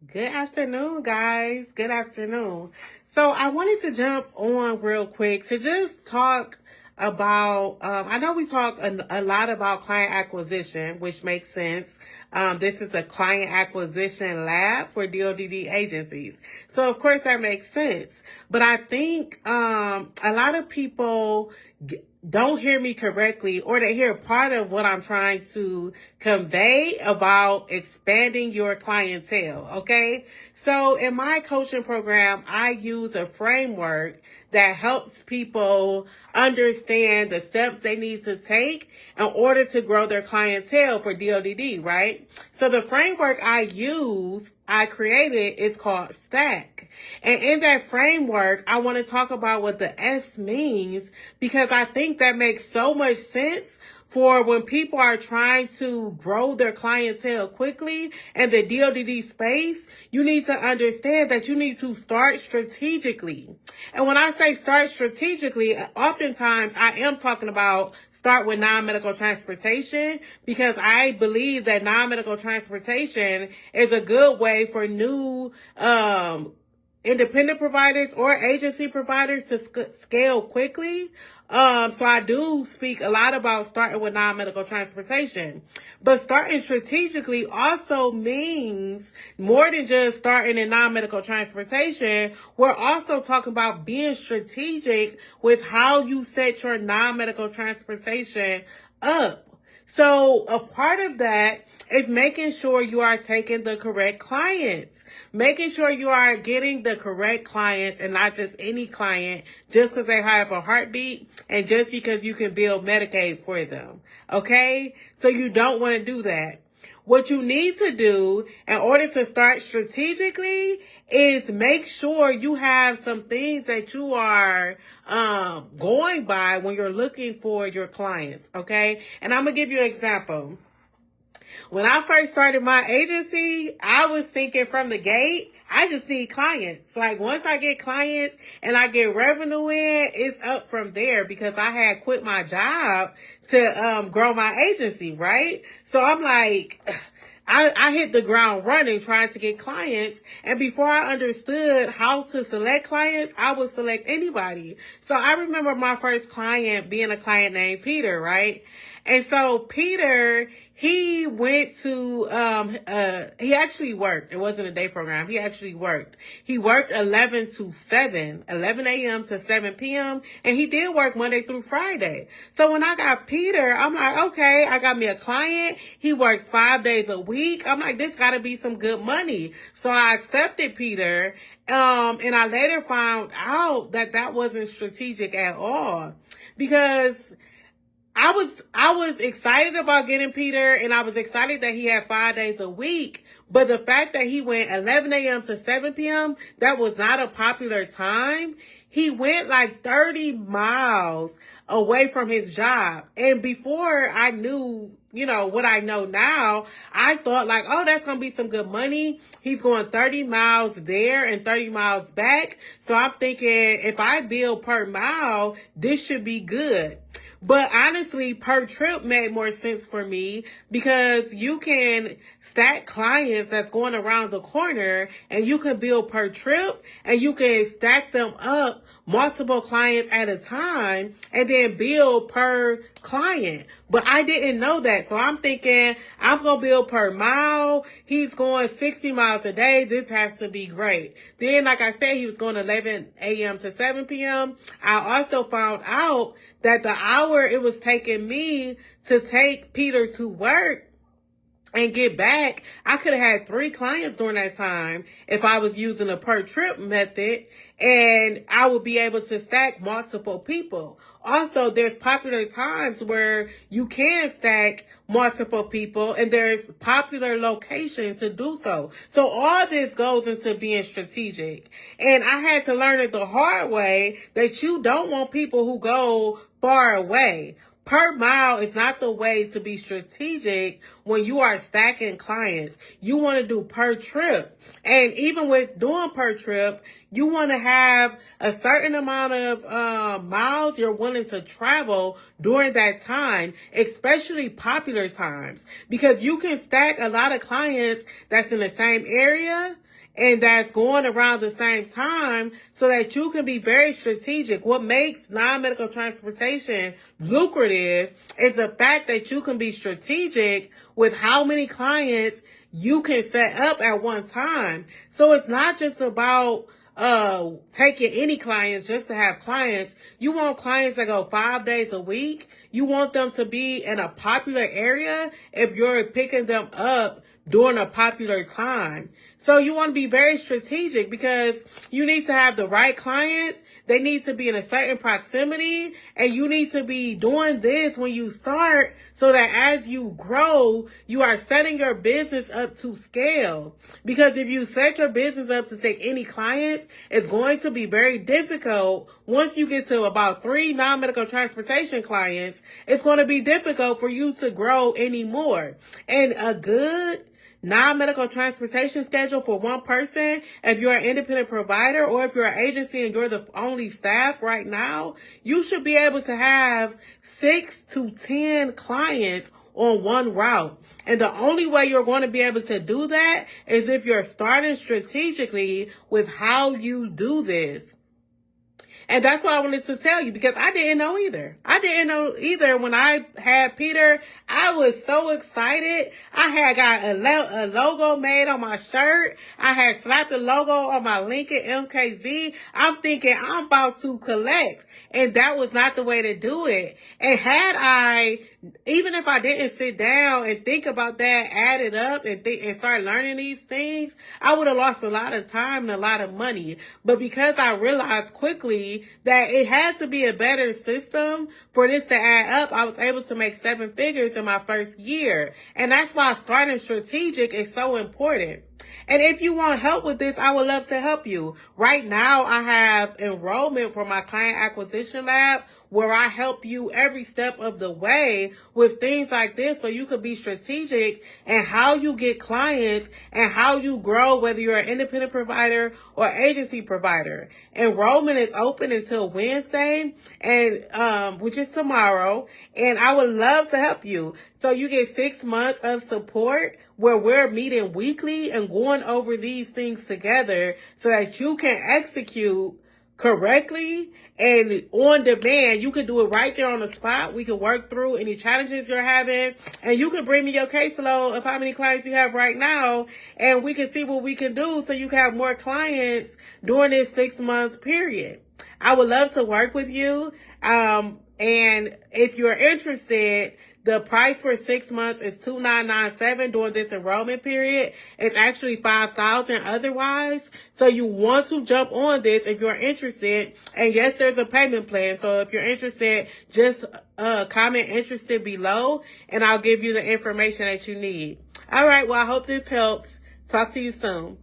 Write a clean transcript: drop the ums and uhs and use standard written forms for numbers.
Good afternoon, guys. Good afternoon. So I wanted to jump on real quick to just talk about, I know we talk a lot about client acquisition, which makes sense. This is a client acquisition lab for DODD agencies. So of course that makes sense. But I think a lot of people don't hear me correctly, or they hear part of what I'm trying to convey about expanding your clientele. Okay. So in my coaching program, I use a framework that helps people understand the steps they need to take in order to grow their clientele for DODD, right? So the framework I created is called STACK. And in that framework, I want to talk about what the S means because I think that makes so much sense for when people are trying to grow their clientele quickly in the DODD space. You need to understand that you need to start strategically. And when I say start strategically, oftentimes I am talking about start with non-medical transportation because I believe that non-medical transportation is a good way for new independent providers or agency providers to scale quickly. So I do speak a lot about starting with non-medical transportation, but starting strategically also means more than just starting in non-medical transportation. We're also talking about being strategic with how you set your non-medical transportation up. So a part of that is making sure you are taking the correct clients, making sure you are getting the correct clients and not just any client just because they have a heartbeat and just because you can bill Medicaid for them. Okay? So you don't want to do that. What you need to do in order to start strategically is make sure you have some things that you are going by when you're looking for your clients, okay? And I'm going to give you an example. When I first started my agency, I was thinking from the gate, I just need clients. Like once I get clients and I get revenue in, it's up from there because I had quit my job to grow my agency, right? So I'm like, I hit the ground running trying to get clients. And before I understood how to select clients, I would select anybody. So I remember my first client being a client named Peter, right? And so Peter, he went to, he actually worked. It wasn't a day program. He actually worked. He worked 11 a.m. to 7 p.m. And he did work Monday through Friday. So when I got Peter, I'm like, okay, I got me a client. He works 5 days a week. I'm like, this gotta be some good money. So I accepted Peter. And I later found out that that wasn't strategic at all because I was excited about getting Peter and I was excited that he had 5 days a week. But the fact that he went 11 a.m. to 7 p.m., that was not a popular time. He went like 30 miles away from his job. And before I knew, what I know now, I thought like, oh, that's going to be some good money. He's going 30 miles there and 30 miles back. So I'm thinking if I bill per mile, this should be good. But honestly, per trip made more sense for me because you can stack clients that's going around the corner and you can bill per trip and you can stack them up multiple clients at a time and then bill per client. But I didn't know that. So I'm thinking I'm going to bill per mile. He's going 60 miles a day. This has to be great. Then, like I said, he was going 11 a.m. to 7 p.m. I also found out that the hour it was taking me to take Peter to work and get back, I could have had 3 clients during that time if I was using a per trip method, and I would be able to stack multiple people. Also, there's popular times where you can stack multiple people and there's popular locations to do so. So all this goes into being strategic. And I had to learn it the hard way that you don't want people who go far away. Per mile is not the way to be strategic when you are stacking clients. You want to do per trip. And even with doing per trip, you want to have a certain amount of miles you're willing to travel during that time, especially popular times. Because you can stack a lot of clients that's in the same area, and that's going around the same time so that you can be very strategic. What makes non-medical transportation lucrative is the fact that you can be strategic with how many clients you can set up at one time. So it's not just about taking any clients just to have clients. You want clients that go 5 days a week. You want them to be in a popular area if you're picking them up during a popular time. So you want to be very strategic because you need to have the right clients. They need to be in a certain proximity, and you need to be doing this when you start so that as you grow, you are setting your business up to scale. Because if you set your business up to take any clients, it's going to be very difficult. Once you get to about 3 non-medical transportation clients, it's going to be difficult for you to grow anymore. And a good non-medical transportation schedule for one person, if you're an independent provider or if you're an agency and you're the only staff right now, you should be able to have 6 to 10 clients on one route. And the only way you're going to be able to do that is if you're starting strategically with how you do this. And that's what I wanted to tell you, because I didn't know either. I didn't know either when I had Peter. I was so excited. I had got a logo made on my shirt. I had slapped the logo on my Lincoln MKZ. I'm thinking I'm about to collect. And that was not the way to do it. And had I, even if I didn't sit down and think about that, add it up and start learning these things, I would have lost a lot of time and a lot of money. But because I realized quickly that it has to be a better system for this to add up, I was able to make 7 figures in my first year. And that's why starting strategic is so important. And if you want help with this, I would love to help you. Right now, I have enrollment for my client acquisition lab where I help you every step of the way with things like this so you could be strategic in how you get clients and how you grow, whether you're an independent provider or agency provider. Enrollment is open until Wednesday, and which is tomorrow, and I would love to help you. So you get 6 months of support where we're meeting weekly and going over these things together so that you can execute correctly and on demand. You can do it right there on the spot. We can work through any challenges you're having, and you can bring me your caseload of how many clients you have right now, and we can see what we can do so you can have more clients during this 6-month period. I would love to work with you. And if you're interested, the price for 6 months is $2,997 during this enrollment period. It's actually $5,000 otherwise. So you want to jump on this if you're interested. And yes, there's a payment plan. So if you're interested, just comment interested below, and I'll give you the information that you need. All right. Well, I hope this helps. Talk to you soon.